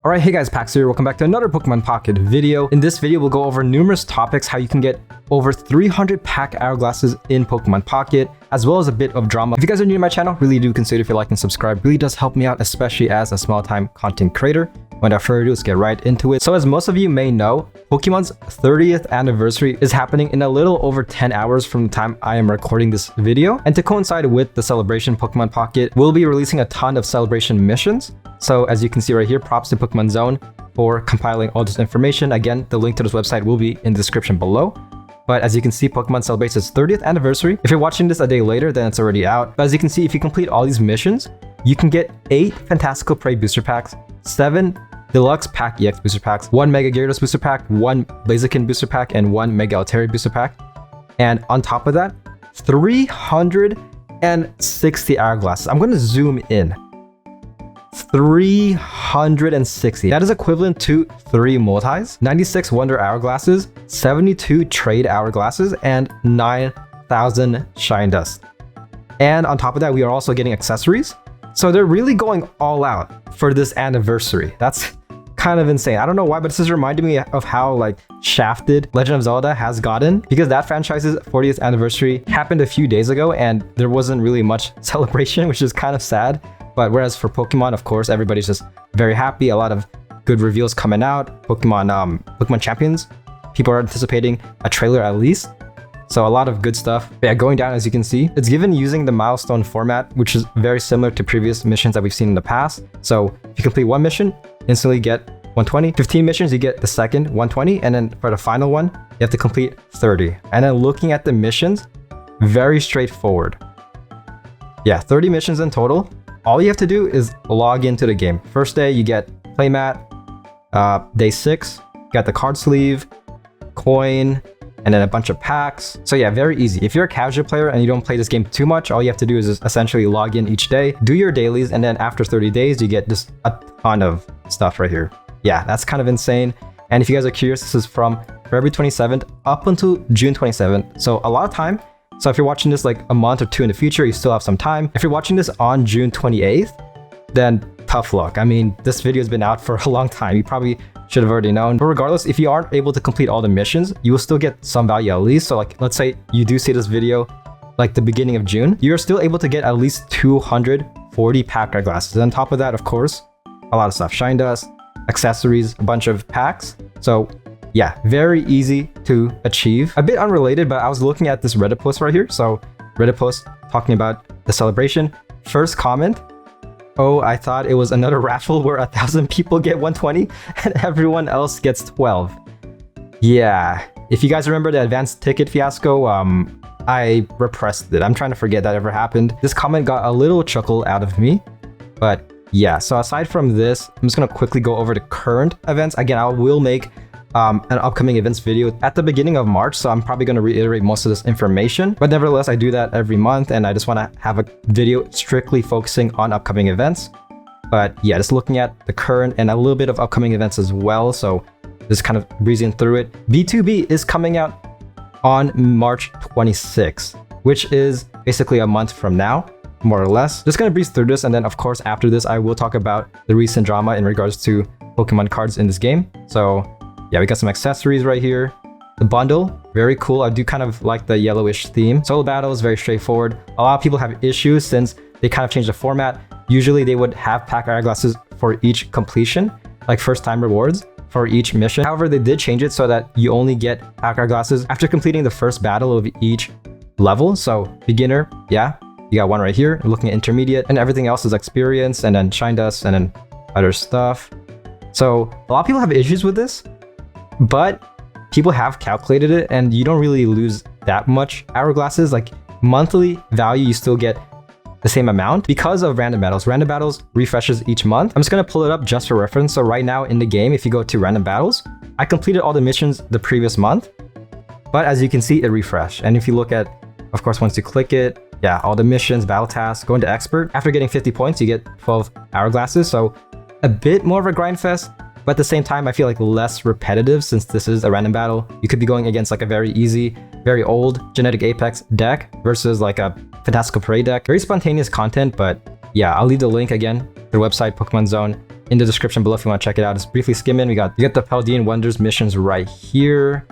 Alright, hey guys, Pax here. Welcome back to another Pokemon Pocket video. In this video, we'll go over numerous topics, how you can get over 300 pack hourglasses in Pokemon Pocket, as well as a bit of drama. If you guys are new to my channel, really do consider if you like and subscribe. Really does help me out, especially as a small-time content creator. Without further ado, let's get right into it. So as most of you may know, Pokemon's 30th anniversary is happening in a little over 10 hours from the time I am recording this video. And to coincide with the celebration, Pokemon Pocket will be releasing a ton of celebration missions. So as you can see right here, props to Pokemon Zone for compiling all this information. Again, the link to this website will be in the description below. But as you can see, Pokemon celebrates its 30th anniversary. If you're watching this a day later, then it's already out. But as you can see, if you complete all these missions, you can get 8 Fantastical Prey booster packs, 7 Deluxe Pack EX booster packs, 1 Mega Gyarados booster pack, 1 Blaziken booster pack, and 1 Mega Altaria booster pack. And on top of that, 360 hourglasses. I'm going to zoom in. 360. That is equivalent to 3 multis, 96 Wonder Hourglasses, 72 Trade Hourglasses, and 9,000 Shine Dust. And on top of that, we are also getting accessories. So they're really going all out for this anniversary. That's kind of insane. I don't know why, but this is reminding me of how like shafted Legend of Zelda has gotten, because that franchise's 40th anniversary happened a few days ago and there wasn't really much celebration, which is kind of sad. But whereas for Pokemon, of course, everybody's just very happy. A lot of good reveals coming out. Pokemon Champions, people are anticipating a trailer at least. So a lot of good stuff. But yeah, going down, as you can see, it's given using the milestone format, which is very similar to previous missions that we've seen in the past. So if you complete one mission, instantly get 120. 15 missions, you get the second 120. And then for the final one, you have to complete 30. And then looking at the missions, very straightforward. Yeah, 30 missions in total. All you have to do is log into the game. First day, you get playmat. Day 6, you got the card sleeve, coin, and then a bunch of packs. So yeah, very easy. If you're a casual player and you don't play this game too much, all you have to do is just essentially log in each day, do your dailies, and then after 30 days, you get just a ton of stuff right here. Yeah, that's kind of insane. And if you guys are curious, this is from February 27th up until June 27th. So a lot of time. So if you're watching this like a month or two in the future, you still have some time. If you're watching this on June 28th, then tough luck. I mean, this video has been out for a long time. You probably should have already known. But regardless, if you aren't able to complete all the missions, you will still get some value at least. So like, let's say you do see this video like the beginning of June, you're still able to get at least 240 pack hourglasses. And on top of that, of course, a lot of stuff. Shine Dust, accessories, a bunch of packs. So yeah, very easy to achieve. A bit unrelated, but I was looking at this Reddit post right here. So Reddit post talking about the celebration. First comment, oh, I thought it was another raffle where 1,000 people get 120 and everyone else gets 12. Yeah, if you guys remember the advanced ticket fiasco, I repressed it. I'm trying to forget that ever happened. This comment got a little chuckle out of me, but yeah. So aside from this, I'm just gonna quickly go over the current events. Again, I will make an upcoming events video at the beginning of March, so I'm probably going to reiterate most of this information, but nevertheless I do that every month and I just want to have a video strictly focusing on upcoming events. But yeah, just looking at the current and a little bit of upcoming events as well, so just kind of breezing through it. B2B is coming out on March 26th, which is basically a month from now, more or less. Just going to breeze through this, and then of course after this I will talk about the recent drama in regards to Pokemon cards in this game. So yeah, we got some accessories right here. The bundle, very cool. I do kind of like the yellowish theme. Solo battle is very straightforward. A lot of people have issues since they kind of changed the format. Usually they would have pack hourglasses for each completion, like first time rewards for each mission. However, they did change it so that you only get pack hourglasses after completing the first battle of each level. So beginner, yeah, you got one right here. Looking at intermediate, and everything else is experience, and then shine dust, and then other stuff. So a lot of people have issues with this, but people have calculated it and you don't really lose that much hourglasses. Like monthly value, you still get the same amount because of random battles. Random battles refreshes each month. I'm just going to pull it up just for reference. So right now in the game, if you go to random battles, I completed all the missions the previous month, but as you can see, it refreshed. And if you look at, of course, once you click it, yeah, all the missions, battle tasks, go into expert. After getting 50 points, you get 12 hourglasses. So a bit more of a grind fest. But at the same time, I feel like less repetitive since this is a random battle. You could be going against like a very easy, very old Genetic Apex deck versus like a Fantastical Prey deck. Very spontaneous content, but yeah, I'll leave the link again, the website, Pokemon Zone. in the description below if you want to check it out. Just briefly skimming, you get the Paldean Wonders missions right here.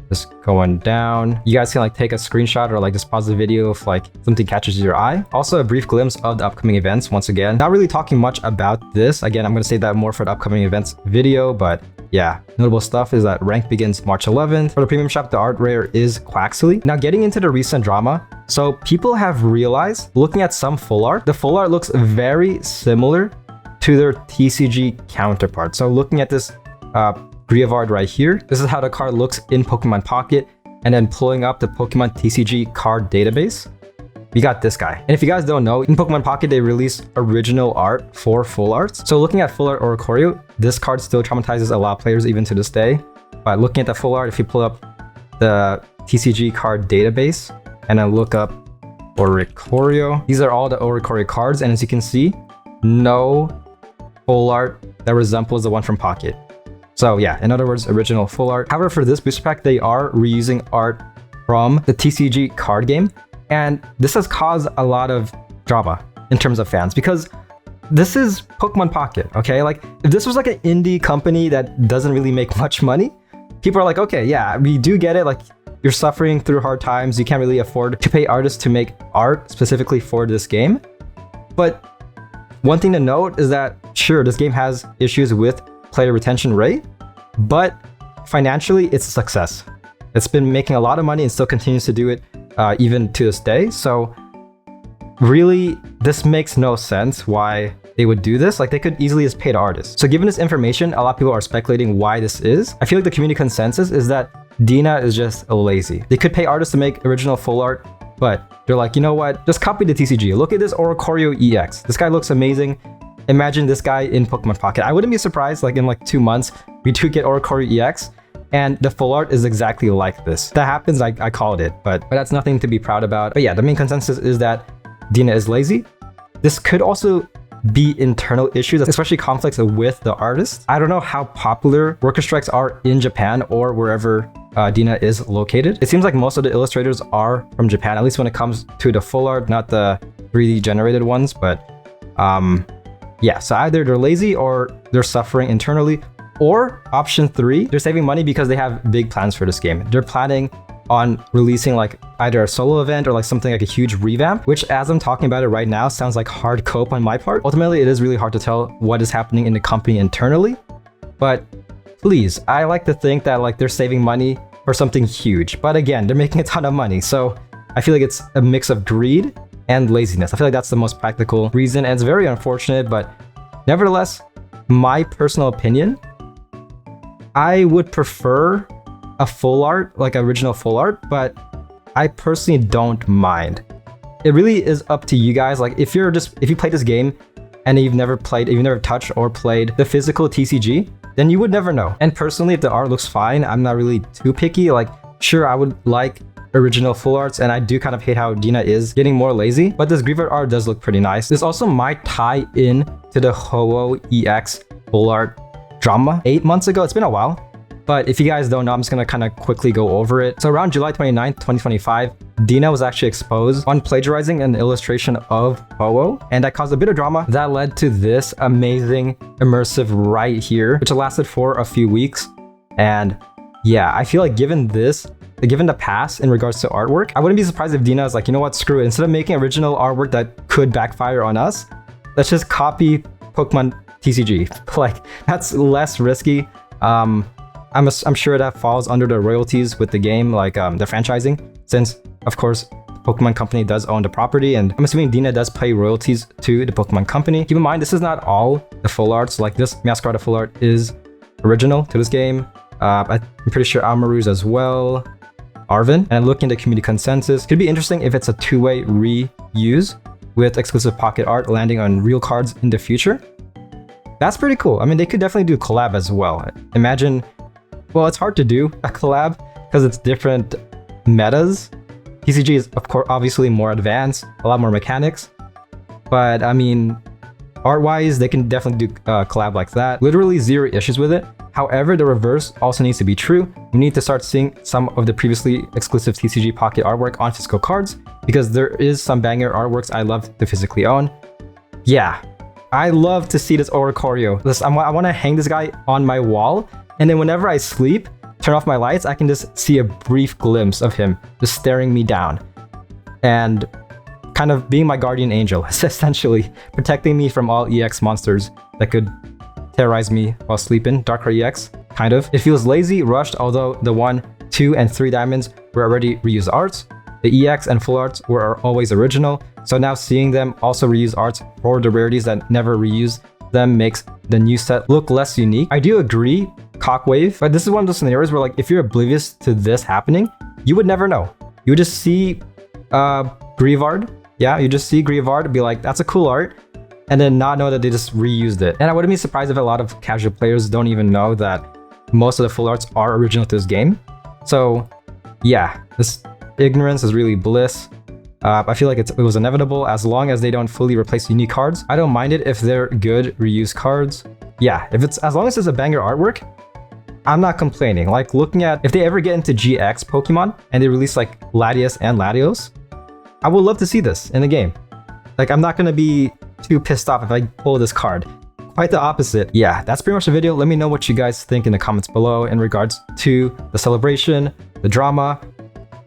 Just going down. You guys can like take a screenshot or like just pause the video if like something catches your eye. Also a brief glimpse of the upcoming events. Once again, not really talking much about this. Again, I'm going to say that more for the upcoming events video, but yeah, notable stuff is that rank begins March 11th. For the premium shop, the art rare is Quaxley. Now getting into the recent drama. So people have realized, looking at some full art, the full art looks very similar to their TCG counterpart. So looking at this Grievard right here, this is how the card looks in Pokemon Pocket, and then pulling up the Pokemon TCG card database, we got this guy. And if you guys don't know, in Pokemon Pocket, they released original art for full arts. So looking at full art Lucario, this card still traumatizes a lot of players even to this day. But looking at the full art, if you pull up the TCG card database and then look up Lucario, these are all the Lucario cards. And as you can see, no full art that resembles the one from Pocket. So yeah, in other words, original full art. However, for this booster pack, they are reusing art from the TCG card game. And this has caused a lot of drama in terms of fans because this is Pokemon Pocket, okay? Like if this was like an indie company that doesn't really make much money, people are like, okay, yeah, we do get it. Like you're suffering through hard times. You can't really afford to pay artists to make art specifically for this game. But one thing to note is that sure, this game has issues with player retention rate, but financially it's a success. It's been making a lot of money and still continues to do it even to this day. So really, this makes no sense why they would do this. Like they could easily just pay the artists. So given this information, a lot of people are speculating why this is. I feel like the community consensus is that Dina is just lazy. They could pay artists to make original full art, but they're like, you know what? Just copy the TCG. Look at this Lucario EX. This guy looks amazing. Imagine this guy in Pokemon Pocket. I wouldn't be surprised like in like 2 months, we do get Lucario EX and the full art is exactly like this. If that happens, I called it, but that's nothing to be proud about. But yeah, the main consensus is that Dina is lazy. This could also be internal issues, especially conflicts with the artist. I don't know how popular worker strikes are in Japan or wherever Dina is located. It seems like most of the illustrators are from Japan, at least when it comes to the full art, not the 3D generated ones, but yeah, so either they're lazy or they're suffering internally, or option 3, they're saving money because they have big plans for this game. They're planning on releasing like either a solo event or like something like a huge revamp, which as I'm talking about it right now sounds like hard cope on my part. Ultimately, it is really hard to tell what is happening in the company internally, but please, I like to think that like they're saving money for something huge. But again, they're making a ton of money. So I feel like it's a mix of greed and laziness. I feel like that's the most practical reason, and it's very unfortunate, but nevertheless, my personal opinion, I would prefer a full art, like original full art, but I personally don't mind. It really is up to you guys. Like if you play this game and you've never touched or played the physical TCG, then you would never know. And personally, if the art looks fine, I'm not really too picky. Like sure, I would like original full arts, and I do kind of hate how Dina is getting more lazy, but this Grievard art does look pretty nice. This also might tie in to the Ho-Oh EX full art drama 8 months ago. It's been a while, but if you guys don't know, I'm just gonna kind of quickly go over it. So around July 29th, 2025, Dina was actually exposed on plagiarizing an illustration of Ho-Oh, and that caused a bit of drama that led to this amazing immersive right here, which lasted for a few weeks. And yeah, I feel like given the pass in regards to artwork, I wouldn't be surprised if Dina is like, you know what, screw it. Instead of making original artwork that could backfire on us, let's just copy Pokemon TCG. Like, that's less risky. I'm sure that falls under the royalties with the game, like the franchising, since, of course, the Pokemon company does own the property, and I'm assuming Dina does pay royalties to the Pokemon company. Keep in mind, this is not all the full arts. Like this Meowscarada full art is original to this game. I'm pretty sure Amaru's as well. Arvin, and looking at the community consensus, could be interesting if it's a two-way reuse with exclusive pocket art landing on real cards in the future. That's pretty cool. I mean, they could definitely do a collab as well. Imagine, well, it's hard to do a collab because it's different metas. TCG is, of course, obviously more advanced, a lot more mechanics, but I mean, art-wise, they can definitely do a collab like that. Literally 0 issues with it. However, the reverse also needs to be true. We need to start seeing some of the previously exclusive TCG Pocket artwork on physical cards, because there is some banger artworks I love to physically own. Yeah, I love to see this Lucario. I want to hang this guy on my wall, and then whenever I sleep, turn off my lights, I can just see a brief glimpse of him just staring me down and kind of being my guardian angel, essentially protecting me from all EX monsters that could terrorize me while sleeping. Darkrai EX, kind of. It feels lazy, rushed, although the 1, 2, and 3 diamonds were already reused arts. The EX and full arts were always original, so now seeing them also reuse arts for the rarities that never reuse them makes the new set look less unique. I do agree, Cockwave, but this is one of those scenarios where, like, if you're oblivious to this happening, you would never know. You would just see Greavard. Yeah, you just see Greavard, be like, that's a cool art, and then not know that they just reused it. And I wouldn't be surprised if a lot of casual players don't even know that most of the full arts are original to this game. So yeah, this ignorance is really bliss. I feel like it was inevitable as long as they don't fully replace unique cards. I don't mind it if they're good reused cards. Yeah, as long as it's a banger artwork, I'm not complaining. Like, looking at, if they ever get into GX Pokemon and they release like Latias and Latios, I would love to see this in the game. Like, I'm not gonna be too pissed off if I pull this card. Quite the opposite. Yeah, that's pretty much the video. Let me know what you guys think in the comments below in regards to the celebration, the drama,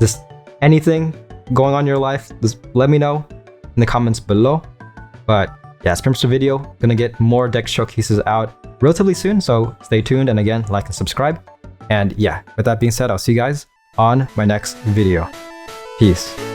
just anything going on in your life. Just let me know in the comments below. But yeah, that's pretty much the video. Gonna get more deck showcases out relatively soon, so stay tuned, and again, like and subscribe. And yeah, with that being said, I'll see you guys on my next video. Peace.